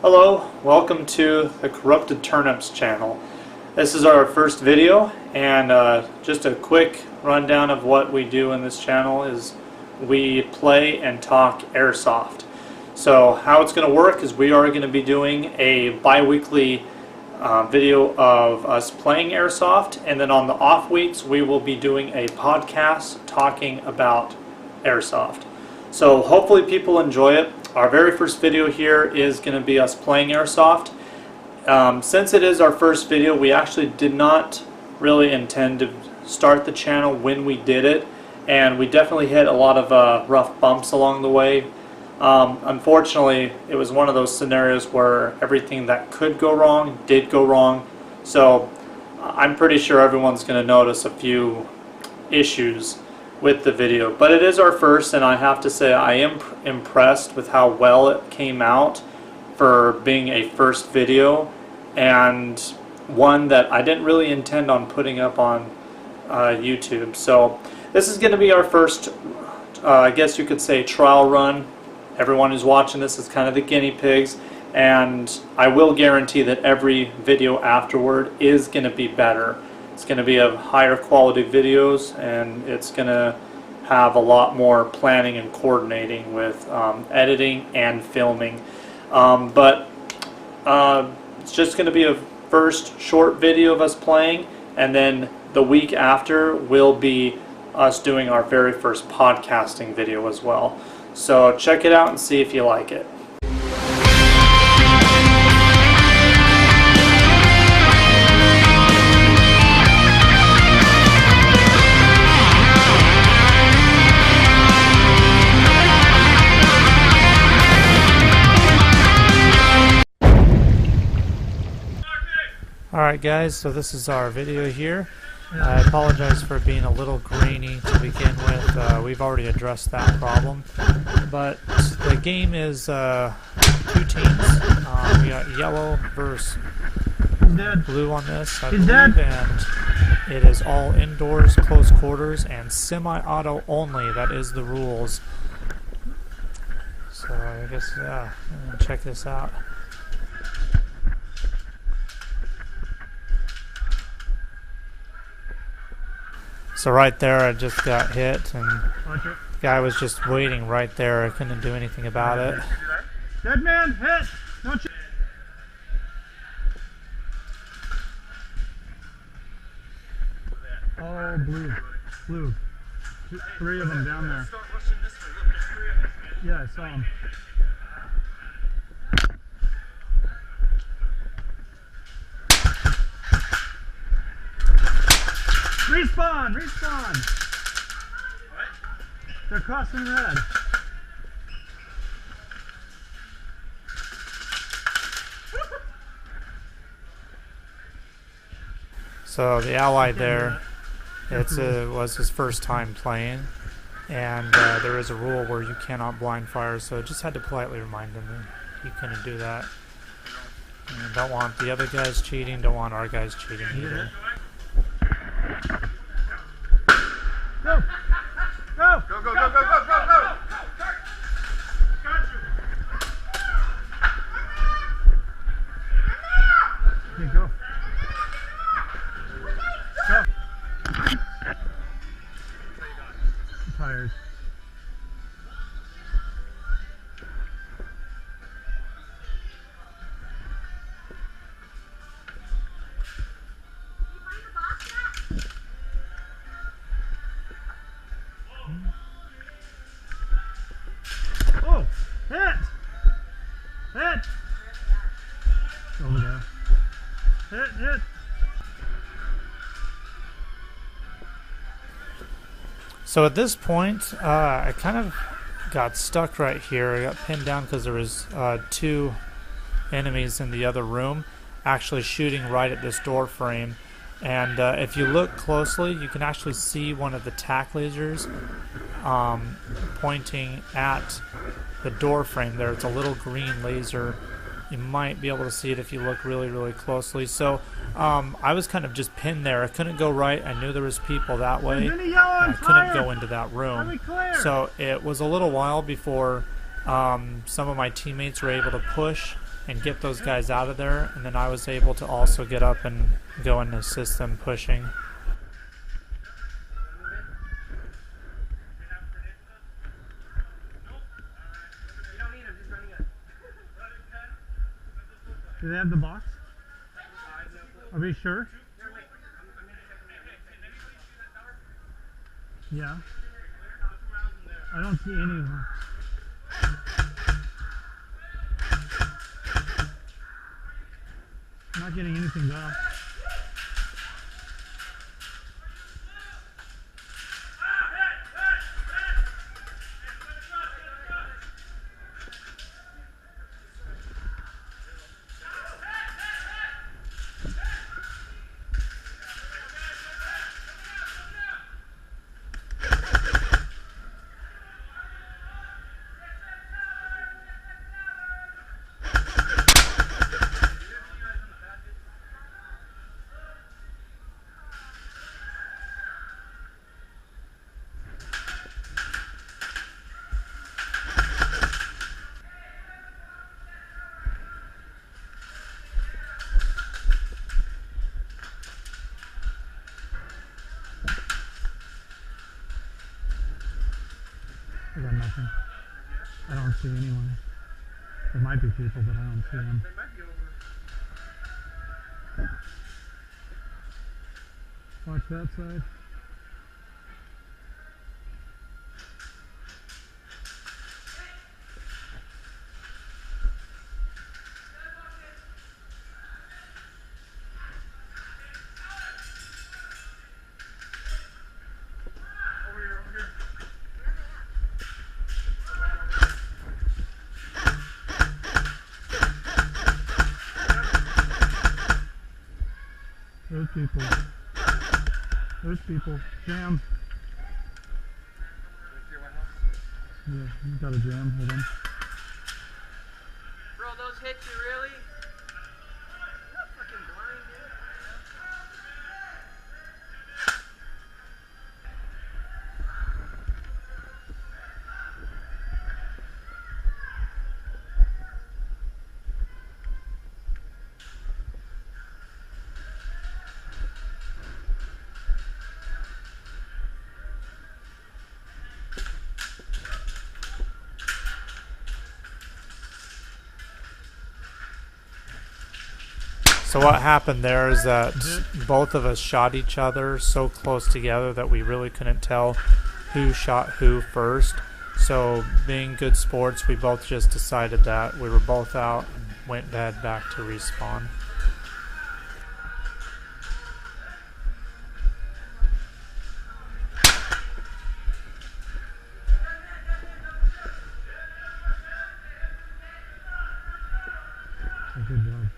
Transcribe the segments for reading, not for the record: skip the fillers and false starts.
Hello, welcome to the Corrupted Turnips channel. This is our first video, and just a quick rundown of what we do in this channel is we play and talk Airsoft. So how it's going to work is we are going to be doing a bi-weekly video of us playing Airsoft, and then on the off weeks we will be doing a podcast talking about Airsoft. So hopefully people enjoy it. Our very first video here is going to be us playing Airsoft. Since it is our first video, we actually did not really intend to start the channel when we did it, and we definitely hit a lot of rough bumps along the way. Unfortunately, it was one of those scenarios where everything that could go wrong did go wrong, so I'm pretty sure everyone's going to notice a few issues with the video. But it is our first, and I have to say I am impressed with how well it came out for being a first video, and one that I didn't really intend on putting up on YouTube. So this is going to be our first, I guess you could say, trial run. Everyone who's watching this is kind of the guinea pigs, and I will guarantee that every video afterward is going to be better. It's going to be of higher quality videos, and it's going to have a lot more planning and coordinating with editing and filming. But it's just going to be a first short video of us playing, and then the week after will be us doing our very first podcasting video as well. So check it out and see if you like it. Alright guys, so this is our video here. I apologize for being a little grainy to begin with. We've already addressed that problem. But the game is two teams. We got yellow versus blue on this, I believe, and it is all indoors, close quarters, and semi-auto only. That is the rules. So I guess, yeah, check this out. So right there I just got hit, and the guy was just waiting right there. I couldn't do anything about it. Dead man, hit! Don't you? Oh, blue. Three of them down there. Yeah, I saw them. Respawn! What? They're crossing red. So the ally there, was his first time playing, and there is a rule where you cannot blind fire, so I just had to politely remind him that he couldn't do that. And don't want the other guys cheating, don't want our guys cheating either. Go! Go! Go, go, go, go, go, go, go! Got you! Okay, go. Go! I'm tired. Oh! Hit! Hit! Over there. Hit! So at this point, I kind of got stuck right here. I got pinned down because there was two enemies in the other room actually shooting right at this door frame. And if you look closely, you can actually see one of the tack lasers pointing at the door frame there. It's a little green laser. You might be able to see it if you look really, really closely. So I was kind of just pinned there. I couldn't go right. I knew there was people that way. I couldn't go into that room. So it was a little while before some of my teammates were able to push and get those guys out of there, and then I was able to also get up and go and assist them pushing. Do they have the box? Are we sure? Yeah. I don't see any of them. I'm not getting anything back. I got nothing. I don't see anyone. There might be people, but I don't see them. They might be over. Watch that side. Those people. Those people. Jam. Yeah, you got a jam. Hold on. Bro, those hit you really? You're fucking blind, dude. So what happened there is that both of us shot each other so close together that we really couldn't tell who shot who first. So being good sports, we both just decided that we were both out and went to head back to respawn. Good job.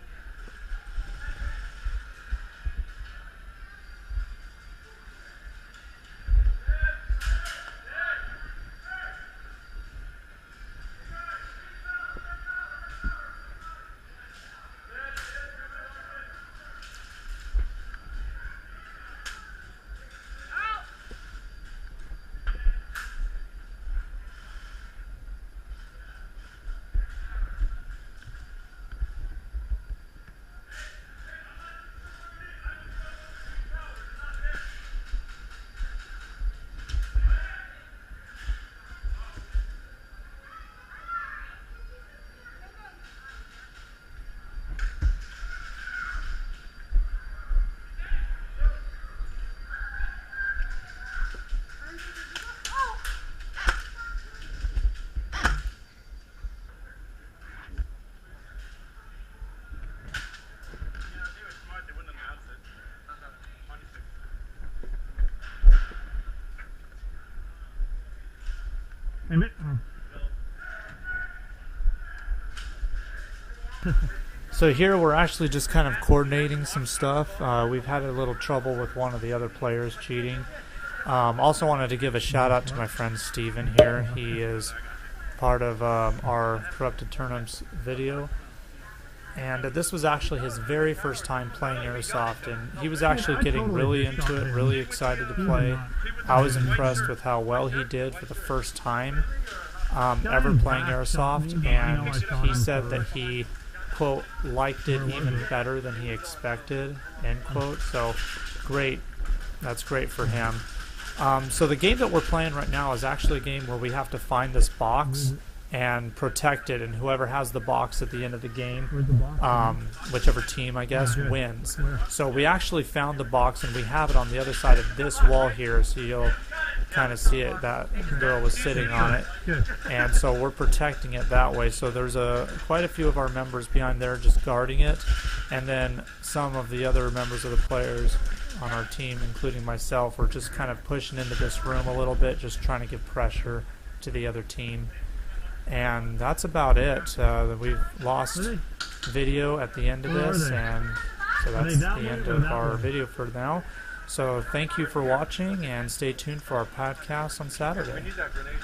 Amen. Oh. So here we're actually just kind of coordinating some stuff. We've had a little trouble with one of the other players cheating. Also wanted to give a shout out to my friend Steven here. He is part of our Corrupted Turnips video. And this was actually his very first time playing Airsoft, and he was actually getting really into it, really excited to play. I was impressed with how well he did for the first time ever playing Airsoft, and he said that he quote, liked it Where was even it? better than he expected, end quote. So great. That's great for him. So the game that we're playing right now is actually a game where we have to find this box and protect it, and whoever has the box at the end of the game, Where's the box? whichever team, I guess, good. wins. Where? So we actually found the box, and we have it on the other side of this wall here, so you'll kind of see it. That girl was sitting on it, Good. and so we're protecting it that way. So there's quite a few of our members behind there just guarding it, and then some of the other members of the players on our team, including myself, are just kind of pushing into this room a little bit, just trying to give pressure to the other team. And that's about it. We've lost video at the end of Where are this, they? and so Are they that's that the way end or of that our way? video for now. So thank you for watching, and stay tuned for our podcast on We Saturday. need that grenade.